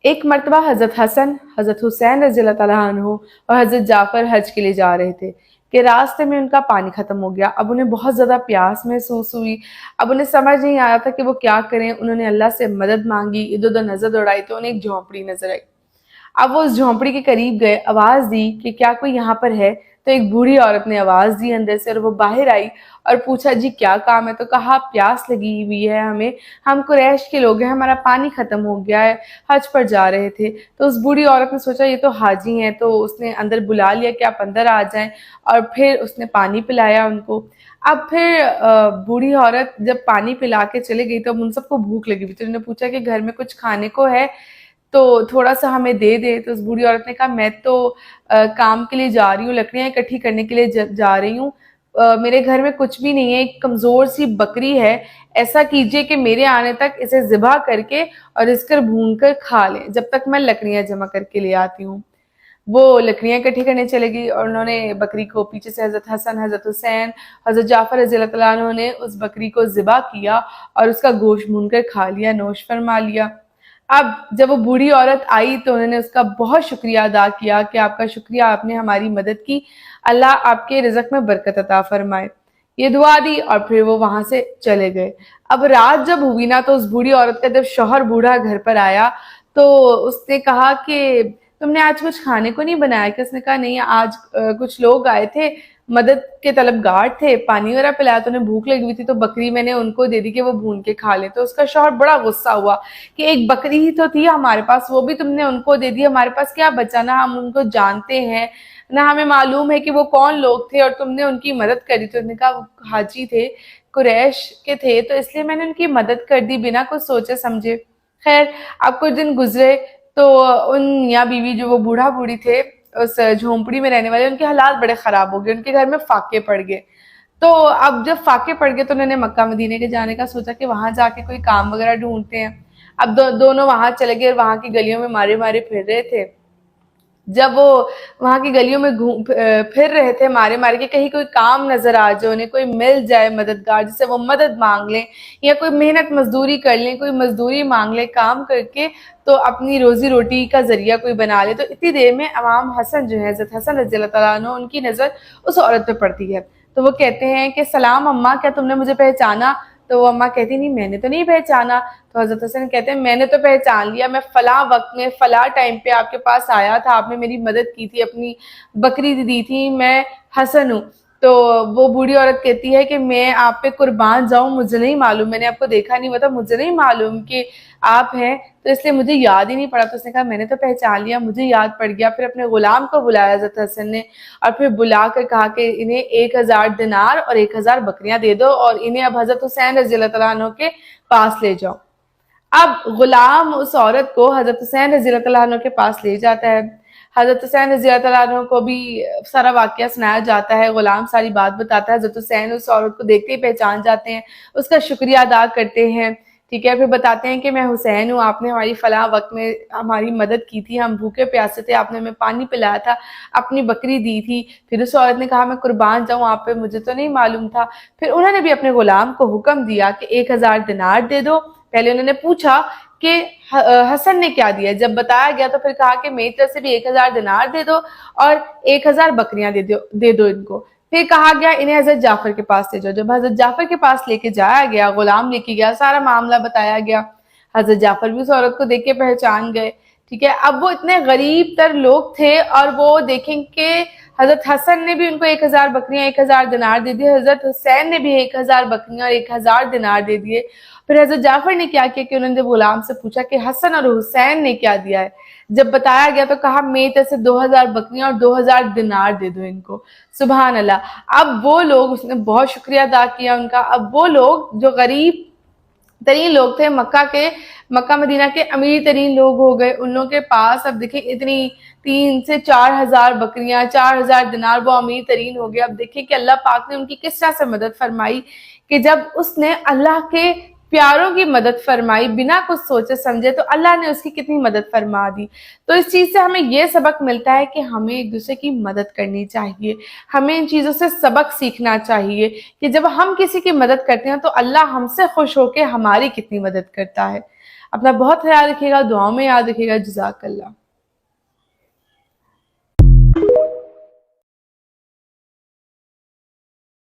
ایک مرتبہ حضرت حسن، حضرت حسین رضی اللہ تعالیٰ عنہ اور حضرت جعفر حج کے لیے جا رہے تھے کہ راستے میں ان کا پانی ختم ہو گیا۔ اب انہیں بہت زیادہ پیاس محسوس ہوئی۔ اب انہیں سمجھ نہیں آ رہا تھا کہ وہ کیا کریں۔ انہوں نے اللہ سے مدد مانگی، ادھر ادھر نظر دوڑائی تو انہیں ایک جھونپڑی نظر آئی۔ اب وہ اس جھونپڑی کے قریب گئے، آواز دی کہ کیا کوئی یہاں پر ہے؟ تو ایک بوڑھی عورت نے آواز دی اندر سے اور وہ باہر آئی اور پوچھا جی کیا کام ہے؟ تو کہا پیاس لگی ہوئی ہے ہمیں، ہم قریش کے لوگ ہیں، ہمارا پانی ختم ہو گیا ہے، حج پر جا رہے تھے۔ تو اس بوڑھی عورت نے سوچا یہ تو حاجی ہیں، تو اس نے اندر بلا لیا کہ آپ اندر آ جائیں، اور پھر اس نے پانی پلایا ان کو۔ اب پھر بوڑھی عورت جب پانی پلا کے چلے گئی تو ان سب کو بھوک لگی ہوئی تھی۔ انہوں نے پوچھا کہ گھر میں کچھ کھانے کو ہے تو تھوڑا سا ہمیں دے دے۔ تو اس بوڑھی عورت نے کہا میں تو کام کے لیے جا رہی ہوں، لکڑیاں اکٹھی کرنے کے لیے جا رہی ہوں، میرے گھر میں کچھ بھی نہیں ہے، ایک کمزور سی بکری ہے، ایسا کیجئے کہ میرے آنے تک اسے ذبح کر کے اور اس کر بھون کر کھا لیں جب تک میں لکڑیاں جمع کر کے لے آتی ہوں۔ وہ لکڑیاں اکٹھی کرنے چلے گئی اور انہوں نے بکری کو، پیچھے سے حضرت حسن، حضرت حسین، حضرت جعفر رضی اللہ تعالیٰ عنہ نے اس بکری کو ذبح کیا اور اس کا گوشت بھون کر کھا لیا، نوش فرما لیا۔ اب جب وہ بوڑھی عورت آئی تو انہوں نے اس کا بہت شکریہ ادا کیا کہ آپ کا شکریہ، آپ نے ہماری مدد کی، اللہ آپ کے رزق میں برکت عطا فرمائے، یہ دعا دی اور پھر وہ وہاں سے چلے گئے۔ اب رات جب ہوئی نا تو اس بوڑھی عورت کا جب شوہر بوڑھا گھر پر آیا تو اس نے کہا کہ تم نے آج کچھ کھانے کو نہیں بنایا کہ؟ اس نے کہا نہیں، آج کچھ لوگ آئے تھے، مدد کے طلبگار تھے، پانی وغیرہ پلایا تو انہیں بھوک لگی ہوئی تھی تو بکری میں نے ان کو دے دی کہ وہ بھون کے کھا لیں۔ تو اس کا شوہر بڑا غصہ ہوا کہ ایک بکری ہی تو تھی ہمارے پاس، وہ بھی تم نے ان کو دے دی، ہمارے پاس کیا بچا؟ نہ ہم ان کو جانتے ہیں، نہ ہمیں معلوم ہے کہ وہ کون لوگ تھے اور تم نے ان کی مدد کری۔ تو انہوں نے کہا وہ حاجی تھے، قریش کے تھے، تو اس لیے میں نے ان کی مدد کر دی بنا کچھ سوچے سمجھے۔ خیر اب کچھ دن گزرے تو ان میاں بیوی جو وہ بوڑھا بوڑھی تھے اس جھونپڑی میں رہنے والے، ان کے حالات بڑے خراب ہو گئے، ان کے گھر میں فاقے پڑ گئے۔ تو اب جب فاقے پڑ گئے تو انہوں نے مکہ مدینے کے جانے کا سوچا کہ وہاں جا کے کوئی کام وغیرہ ڈھونڈتے ہیں۔ اب دونوں وہاں چلے گئے اور وہاں کی گلیوں میں مارے مارے پھر رہے تھے۔ جب وہ وہاں کی گلیوں میں پھر رہے تھے مارے مارے کہ کہیں کوئی کام نظر آ جائے، انہیں کوئی مل جائے مددگار جس سے وہ مدد مانگ لیں یا کوئی محنت مزدوری کر لیں، کوئی مزدوری مانگ لیں کام کر کے تو اپنی روزی روٹی کا ذریعہ کوئی بنا لے۔ تو اتنی دیر میں امام حسن جو ہے، حضرت حسن رضی اللہ تعالیٰ عنہ، ان کی نظر اس عورت پہ پڑتی ہے۔ تو وہ کہتے ہیں کہ سلام اماں، کیا تم نے مجھے پہچانا؟ تو وہ اماں کہتی نہیں میں نے تو نہیں پہچانا۔ تو حضرت حسن کہتے ہیں میں نے تو پہچان لیا، میں فلاں وقت میں فلاں ٹائم پہ آپ کے پاس آیا تھا، آپ نے میری مدد کی تھی، اپنی بکری دی تھی، میں حسن ہوں۔ تو وہ بوڑھی عورت کہتی ہے کہ میں آپ پہ قربان جاؤں، مجھے نہیں معلوم، میں نے آپ کو دیکھا نہیں ہوا تھا، مجھے نہیں معلوم کہ آپ ہیں، تو اس لیے مجھے یاد ہی نہیں پڑا۔ تو اس نے کہا میں نے تو پہچان لیا، مجھے یاد پڑ گیا۔ پھر اپنے غلام کو بلایا حضرت حسن نے اور پھر بلا کر کہا کہ انہیں 1000 دینار اور 1000 بکریاں دے دو اور انہیں اب حضرت حسین رضی اللہ تعالیٰ عنہ کے پاس لے جاؤ۔ اب غلام اس عورت کو حضرت حسین رضی اللہ تعالیٰ عنہ کے پاس لے جاتا ہے۔ حضرت حسین رضی اللہ تعالیٰ عنہ کو بھی سارا واقعہ سنایا جاتا ہے، غلام ساری بات بتاتا ہے۔ حضرت حسین اس عورت کو دیکھتے ہی پہچان جاتے ہیں، اس کا شکریہ ادا کرتے ہیں، ٹھیک ہے، پھر بتاتے ہیں کہ میں حسین ہوں، آپ نے ہماری فلاں وقت میں ہماری مدد کی تھی، ہم بھوکے پیاسے تھے، آپ نے ہمیں پانی پلایا تھا، اپنی بکری دی تھی۔ پھر اس عورت نے کہا میں قربان جاؤں آپ پہ، مجھے تو نہیں معلوم تھا۔ پھر انہوں نے بھی اپنے غلام کو حکم دیا کہ 1000 دینار دے دو۔ پہلے انہوں نے پوچھا کہ حسن نے کیا دیا، جب بتایا گیا تو پھر کہا کہ میری طرف سے بھی 1000 دینار دے دو اور 1000 بکریاں دے دو ان کو۔ پھر کہا گیا انہیں حضرت جعفر کے پاس لے جاؤ۔ جب حضرت جعفر کے پاس لے کے جایا گیا، غلام لے کے گیا، سارا معاملہ بتایا گیا، حضرت جعفر بھی اس عورت کو دیکھ کے پہچان گئے، ٹھیک ہے۔ اب وہ اتنے غریب تر لوگ تھے اور وہ دیکھیں کہ حضرت حسن نے بھی ان کو 1000 بکریاں 1000 دینار دے دیے، حضرت حسین نے بھی 1000 بکریاں اور 1000 دینار دے دیے۔ پھر حضرت جعفر نے کیا کیا کہ انہوں نے غلام سے پوچھا کہ حسن اور حسین نے کیا دیا ہے۔ جب بتایا گیا تو کہا میری طرف سے 2000 بکریاں اور 2000 دینار دے دو ان کو۔ سبحان اللہ۔ اب وہ لوگ، اس نے بہت شکریہ ادا کیا ان کا، اب وہ لوگ جو غریب ترین لوگ تھے مکہ مدینہ کے امیر ترین لوگ ہو گئے، ان لوگوں کے پاس اب دیکھیں اتنی 3 سے 4000 بکریاں، 4000 دینار، وہ امیر ترین ہو گئے۔ اب دیکھیں کہ اللہ پاک نے ان کی کس طرح سے مدد فرمائی کہ جب اس نے اللہ کے پیاروں کی مدد فرمائی بنا کچھ سوچے سمجھے تو اللہ نے اس کی کتنی مدد فرما دی۔ تو اس چیز سے ہمیں یہ سبق ملتا ہے کہ ہمیں ایک دوسرے کی مدد کرنی چاہیے، ہمیں ان چیزوں سے سبق سیکھنا چاہیے کہ جب ہم کسی کی مدد کرتے ہیں تو اللہ ہم سے خوش ہو کے ہماری کتنی مدد کرتا ہے۔ اپنا بہت خیال رکھیے گا، دعاؤں میں یاد رکھیے گا۔ جزاک اللہ۔